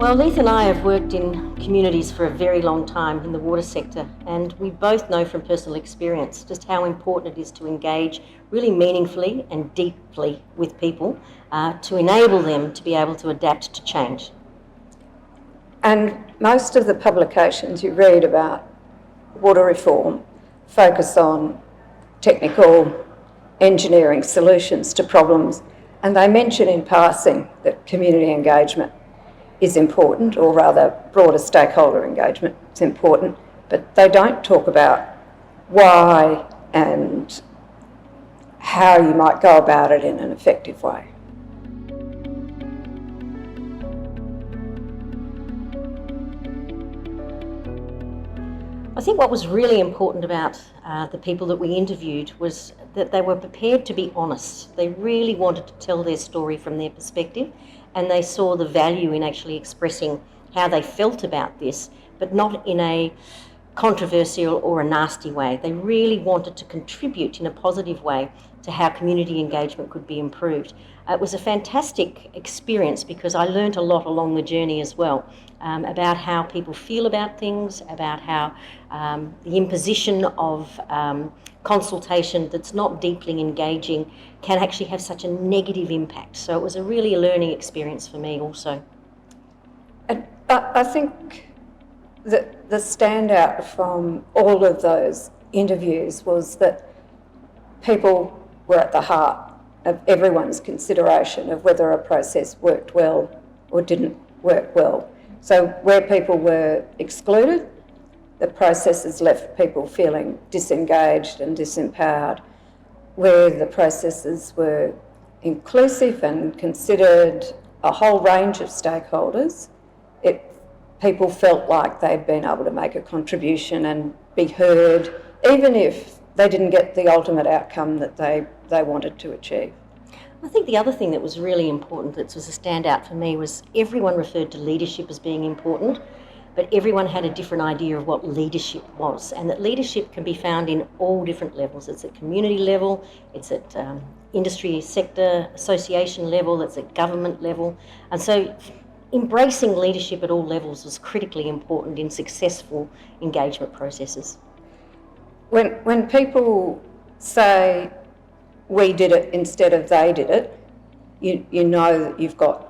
Well, Leith and I have worked in communities for a very long time in the water sector, and we both know from personal experience just how important it is to engage really meaningfully and deeply with people to enable them to be able to adapt to change. And most of the publications you read about water reform focus on technical engineering solutions to problems, and they mention in passing that community engagement is important, or rather broader stakeholder engagement is important, but they don't talk about why and how you might go about it in an effective way. I think what was really important about the people that we interviewed was that they were prepared to be honest. They really wanted to tell their story from their perspective, and they saw the value in actually expressing how they felt about this, but not in a controversial or a nasty way. They really wanted to contribute in a positive way to how community engagement could be improved. It was a fantastic experience because I learnt a lot along the journey as well, about how people feel about things, about how the imposition of consultation that's not deeply engaging can actually have such a negative impact. So it was really a learning experience for me also. And I think that the standout from all of those interviews was that people were at the heart of everyone's consideration of whether a process worked well or didn't work well. So where people were excluded, the processes left people feeling disengaged and disempowered. Where the processes were inclusive and considered a whole range of stakeholders, people felt like they'd been able to make a contribution and be heard, even if they didn't get the ultimate outcome that they wanted to achieve. I think the other thing that was really important, that was a standout for me, was everyone referred to leadership as being important, but everyone had a different idea of what leadership was, and that leadership can be found in all different levels. It's at community level, it's at industry sector association level, it's at government level, and so embracing leadership at all levels was critically important in successful engagement processes. When people say we did it instead of they did it, you know that you've got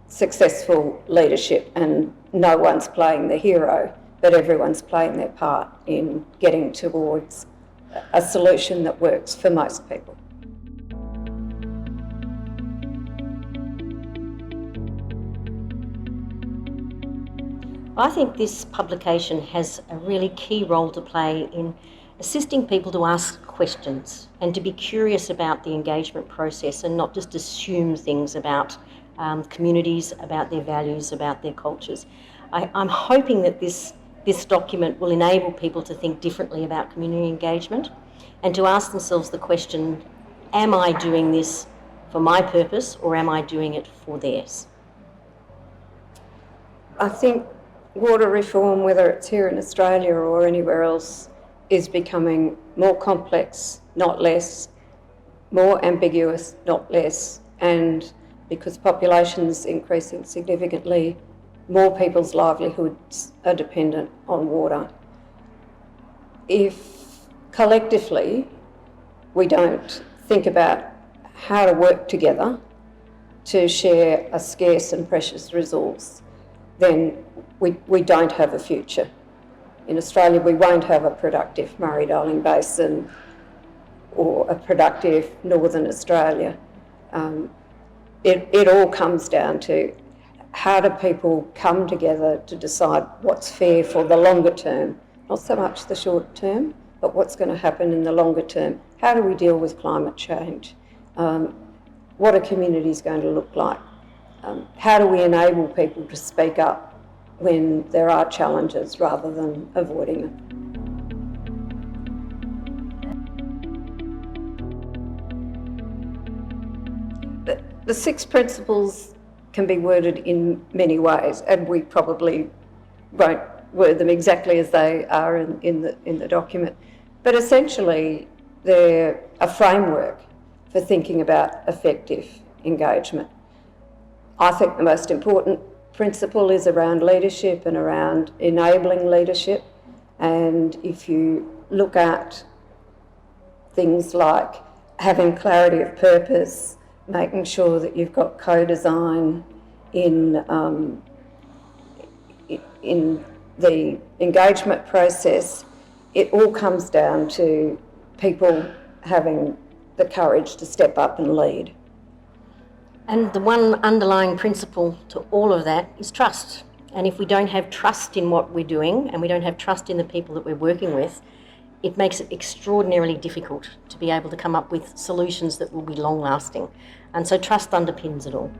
successful leadership and no one's playing the hero, but everyone's playing their part in getting towards a solution that works for most people. I think this publication has a really key role to play in assisting people to ask questions and to be curious about the engagement process and not just assume things about communities, about their values, about their cultures. I'm hoping that this document will enable people to think differently about community engagement and to ask themselves the question, am I doing this for my purpose or am I doing it for theirs? I think water reform, whether it's here in Australia or anywhere else, is becoming more complex, not less, more ambiguous, not less, and because population's increasing significantly, more people's livelihoods are dependent on water. If collectively we don't think about how to work together to share a scarce and precious resource, then we don't have a future. In Australia, we won't have a productive Murray-Darling Basin or a productive Northern Australia. It all comes down to how do people come together to decide what's fair for the longer term, not so much the short term, but what's going to happen in the longer term. How do we deal with climate change? What are communities going to look like? How do we enable people to speak up when there are challenges rather than avoiding them? The 6 principles can be worded in many ways, and we probably won't word them exactly as they are in the document. But essentially, they're a framework for thinking about effective engagement. I think the most important principle is around leadership and around enabling leadership. And if you look at things like having clarity of purpose, making sure that you've got co-design in the engagement process, it all comes down to people having the courage to step up and lead. And the one underlying principle to all of that is trust. And if we don't have trust in what we're doing and we don't have trust in the people that we're working with, it makes it extraordinarily difficult to be able to come up with solutions that will be long-lasting. And so trust underpins it all.